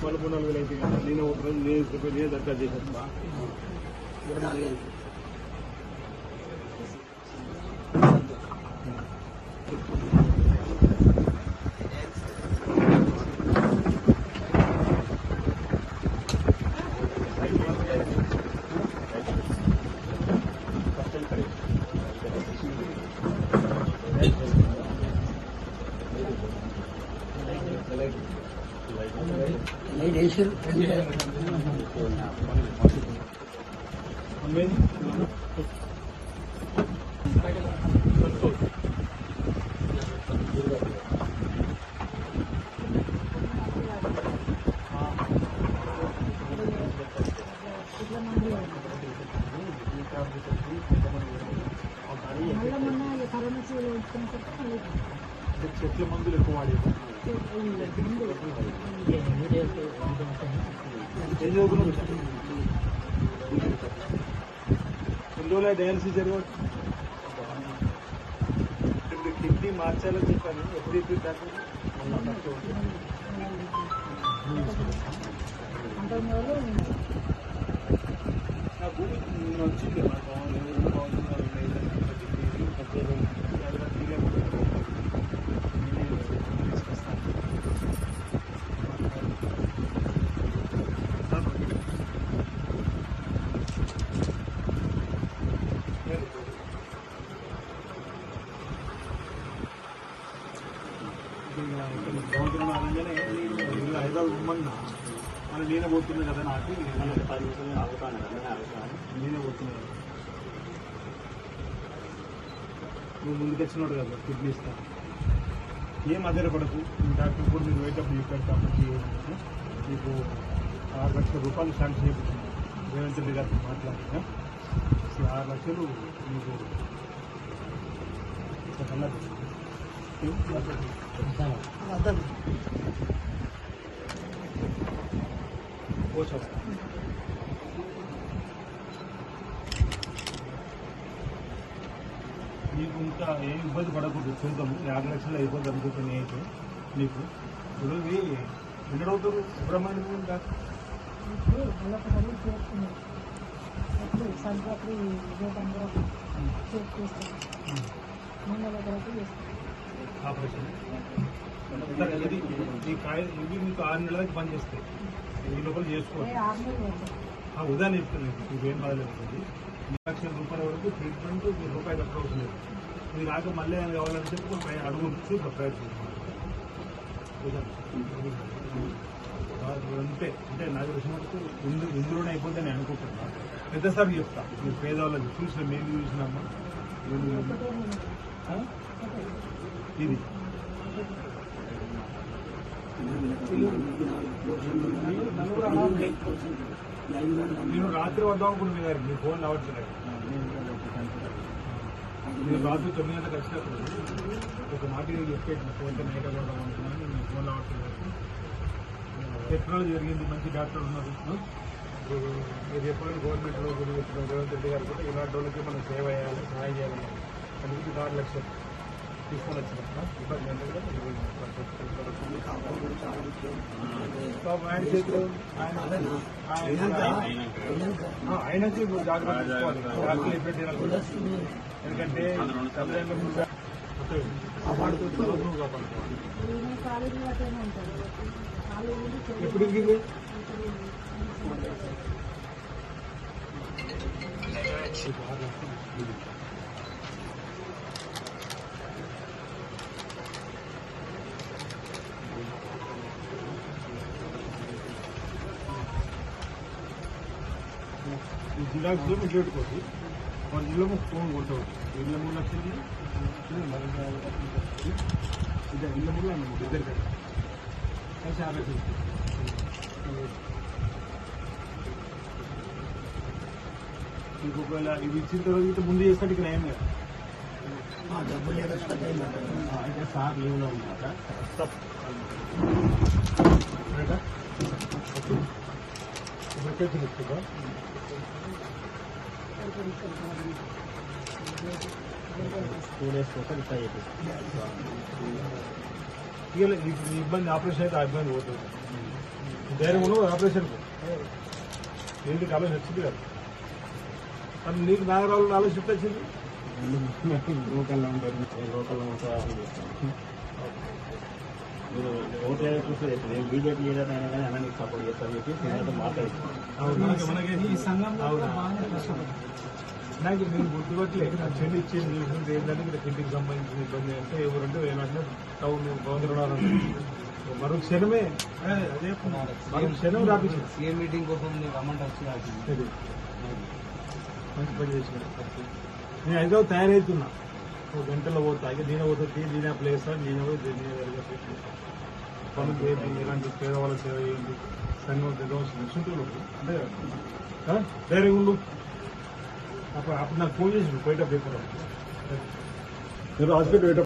14,000 అయితే కదా నేను ఒక రోజు నేను దర్ఖాస్తు చేశాను. చెట్ల మందులు ఎక్కువ వాడేది. ఎన్ని డయాలసిస్ జరగవచ్చు. కిడ్నీ మార్చాలని చెప్పాను. ఎప్పుడు ఇప్పుడు నాకు వచ్చింది హైదరాబాద్ ఉమ్మన్నా మళ్ళీ నేనే పోతున్నా కదా. నాకు నేనే పోతున్నా. నువ్వు ముందుకు వచ్చినాడు కదా కిడ్నీ ఇస్తా. ఏం ఆధారపడకు. డాక్టర్ కూడా మీరు పోయేటప్పుడు చెప్పారు కాబట్టి మీకు 6 లక్షల రూపాయలు శాంక్షన్ చేయించున్నాను. రేవంత్ రెడ్డి గారితో మాట్లాడినా 6 లక్షలు మీకు మీకు ఇంకా ఏం ఇబ్బంది పడకూడదు. చూద్దాము 5 లక్షలు అయిపోతుంది అనుకుంటున్నాయి. అయితే మీకు ఇప్పుడు ఎన్నడవుతారు సుబ్రహ్మణ్యం గారు ఆపరేషన్ ఇవి మీకు 6 నెలల దాకా పనిచేస్తాయి. ఈ లోపల చేసుకోవాలి. ఉదాహరణ చెప్తాను. మీకు ఏం బాధలేదు. 2 లక్షల రూపాయల వరకు ట్రీట్మెంట్ రూపాయి తక్కువ అవసరం లేదు. మీరు రాక మళ్ళీ ఏమైనా కావాలని చెప్పి ఒక అడుగు చూసి ప్రయత్నిస్తున్నాను. అంతే. అంటే నాకు విషయం వరకు ఇందులోనే అయిపోతే నేను అనుకుంటున్నా. పెద్దసారి చెప్తా. మీరు పేదవాళ్ళకి చూసిన మేము చూసినామా ఇది నేను రాత్రి వద్దాం అనుకుంటున్నా గారు. మీ ఫోన్ రావట్లేదు. నేను రాత్రి 9 గంటలకు వచ్చినప్పుడు ఒక మాట చెప్పేసి ఫోన్తో నైట్ వద్దాం అనుకున్నాను. మీ ఫోన్ రావట్లేదు. టెక్నాలజీ జరిగింది. మంచి డాక్టర్ ఉన్నారు. మీరు చెప్పాలని గవర్నమెంట్లో గురి చెప్పిన రేవంత్ రెడ్డి గారు కూడా ఇలాంటి వాళ్ళకి మనం సేవ చేయాలి, సహాయం చేయాలి. అందుకు 6 లక్షలు తీసుకొని వచ్చిన ఇబ్బంది ఏంటంటే ఆయన చేతిలో ఆయనకి జాగ్రత్త తీసుకోవాలి. డాక్టర్లు ఎప్పుడు ఎందుకంటే కాపాడుకోవాలి. ఎప్పుడు ఇరిగింది? జిల్లాకు ఇంట్లో పెట్టుకోవచ్చు. మన జిల్లాకు ఫోన్ కొట్టవచ్చు. ఇళ్ళ 3 లక్షలు ఇళ్ళ 3 అన్నాము ఇద్దరు కదా. 6 లక్షలు మీకు ఒకవేళ ఇవి ఇచ్చిన తర్వాత ముందు చేస్తాడు ఇక్కడ ఏం కదా. అయితే సార్ లీవ్లో ఉన్నాక ఇప్పుడు చెప్తుందా 2 days కోసం ఇట్లా చెప్పి ఇబ్బంది ఆపరేషన్ అయితే ఆ ఇబ్బంది పోతుంది. ధైర్యం ఉండవు ఆపరేషన్కు ఏంటి ఆలోచన వచ్చింది కదా మరి నీకు నాగరాలు ఆలోచన ఎట్లా వచ్చింది లోకల్లో ఉంటారు లోకల్లో ఉంటారు మీరు ఓటు చూస్తే నేను బీజేపీ ఏదైనా కానీ అన్న నీకు సపోర్ట్ చేస్తాను చెప్పి నేను మాట్లాడుతున్నాను. మనకి ఈ సంఘంలో కూడా బాగానే కష్టపడ్డారు. నాకు నేను గుర్తుపట్టలేదు నాకు చెల్లి ఇచ్చేది చూసింది ఏంటంటే ఇక్కడ ఇంటికి సంబంధించిన ఇబ్బంది అంటే ఎవరంటే ఏమంటే టౌన్ గవర్నర్ మరో క్షణమే అదే మరో క్షణం రాపించింది సీఎం మీటింగ్ కోసం నేను రమ్మంటే వచ్చి ఇది మంచి పని చేసిన నేను హైదరాబాద్ తయారవుతున్నా ఒక గంటలో పోతా ఇక నేనే పోతుంది నేనే ప్లేస్ నేనే పనులు ఏంటి ఎలాంటి పేదవాళ్ళ సేవ ఏంటి సంఘం చుట్టూ అంటే ధైర్యం ఉండు అప్పుడు నాకు ఫోన్ చేసి పోయేటప్పుడు హాస్పిటల్